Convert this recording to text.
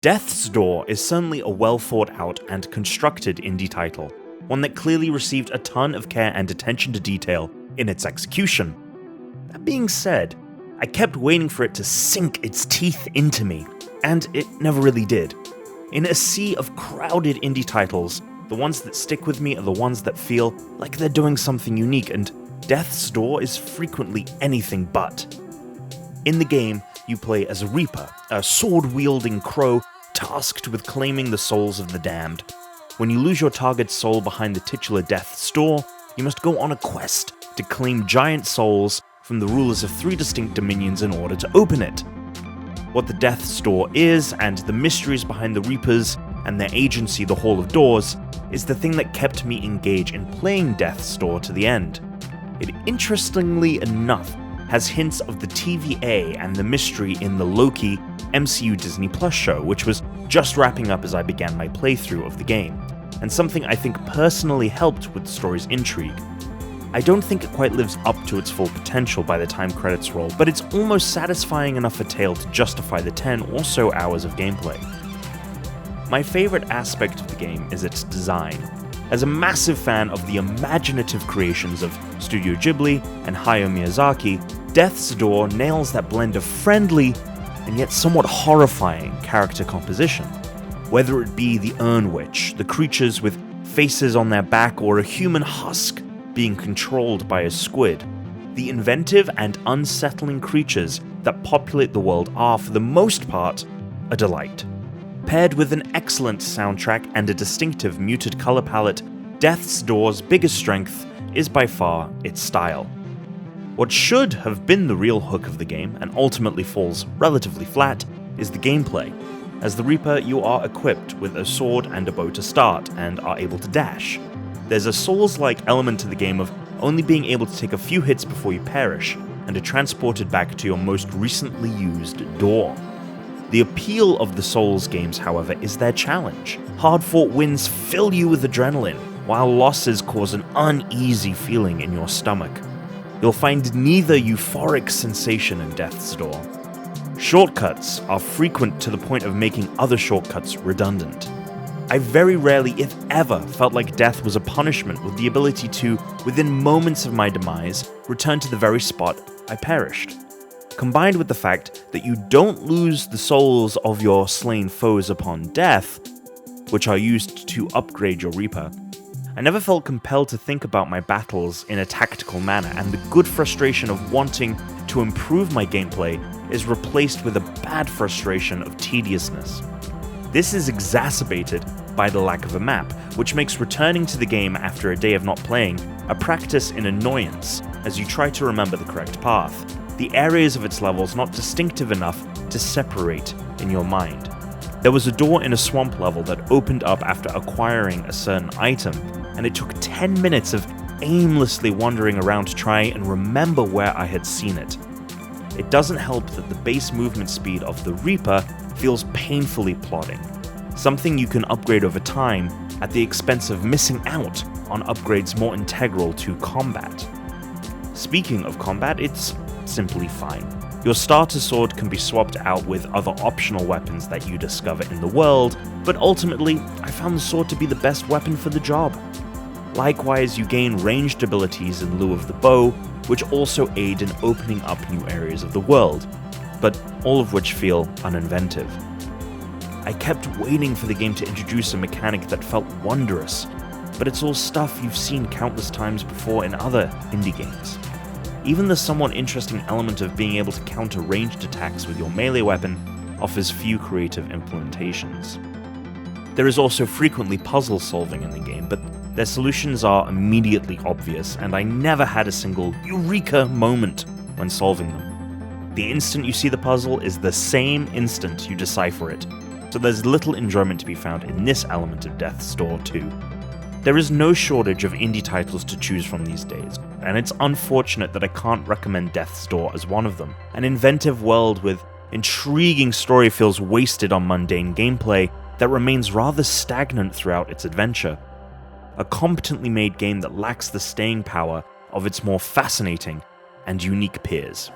Death's Door is certainly a well thought out and constructed indie title, one that clearly received a ton of care and attention to detail in its execution. That being said, I kept waiting for it to sink its teeth into me, and it never really did. In a sea of crowded indie titles, the ones that stick with me are the ones that feel like they're doing something unique, and Death's Door is frequently anything but. In the game, you play as a Reaper, a sword-wielding crow tasked with claiming the souls of the damned. When you lose your target's soul behind the titular Death's Door, you must go on a quest to claim giant souls from the rulers of 3 distinct dominions in order to open it. What the Death's Door is, and the mysteries behind the Reapers and their agency, the Hall of Doors, is the thing that kept me engaged in playing Death's Door to the end. It, interestingly enough, has hints of the TVA and the mystery in the Loki MCU Disney Plus show, which was just wrapping up as I began my playthrough of the game, and something I think personally helped with the story's intrigue. I don't think it quite lives up to its full potential by the time credits roll, but it's almost satisfying enough a tale to justify the 10 or so hours of gameplay. My favorite aspect of the game is its design. As a massive fan of the imaginative creations of Studio Ghibli and Hayao Miyazaki, Death's Door nails that blend of friendly and yet somewhat horrifying character composition. Whether it be the Urn Witch, the creatures with faces on their back, or a human husk being controlled by a squid, the inventive and unsettling creatures that populate the world are, for the most part, a delight. Paired with an excellent soundtrack and a distinctive muted color palette, Death's Door's biggest strength is by far its style. What should have been the real hook of the game, and ultimately falls relatively flat, is the gameplay. As the Reaper, you are equipped with a sword and a bow to start, and are able to dash. There's a Souls-like element to the game of only being able to take a few hits before you perish, and are transported back to your most recently used door. The appeal of the Souls games, however, is their challenge. Hard-fought wins fill you with adrenaline, while losses cause an uneasy feeling in your stomach. You'll find neither euphoric sensation in Death's Door. Shortcuts are frequent to the point of making other shortcuts redundant. I very rarely, if ever, felt like death was a punishment, with the ability to, within moments of my demise, return to the very spot I perished. Combined with the fact that you don't lose the souls of your slain foes upon death, which are used to upgrade your Reaper, I never felt compelled to think about my battles in a tactical manner, and the good frustration of wanting to improve my gameplay is replaced with a bad frustration of tediousness. This is exacerbated by the lack of a map, which makes returning to the game after a day of not playing a practice in annoyance as you try to remember the correct path. The areas of its levels not distinctive enough to separate in your mind. There was a door in a swamp level that opened up after acquiring a certain item, and it took 10 minutes of aimlessly wandering around to try and remember where I had seen it. It doesn't help that the base movement speed of the Reaper feels painfully plodding, something you can upgrade over time at the expense of missing out on upgrades more integral to combat. Speaking of combat, it's simply fine. Your starter sword can be swapped out with other optional weapons that you discover in the world, but ultimately, I found the sword to be the best weapon for the job. Likewise, you gain ranged abilities in lieu of the bow, which also aid in opening up new areas of the world, but all of which feel uninventive. I kept waiting for the game to introduce a mechanic that felt wondrous, but it's all stuff you've seen countless times before in other indie games. Even the somewhat interesting element of being able to counter ranged attacks with your melee weapon offers few creative implementations. There is also frequently puzzle solving in the game, but their solutions are immediately obvious, and I never had a single eureka moment when solving them. The instant you see the puzzle is the same instant you decipher it, so there's little enjoyment to be found in this element of Death's Door too. There is no shortage of indie titles to choose from these days, and it's unfortunate that I can't recommend Death's Door as one of them. An inventive world with intriguing story feels wasted on mundane gameplay that remains rather stagnant throughout its adventure. A competently made game that lacks the staying power of its more fascinating and unique peers.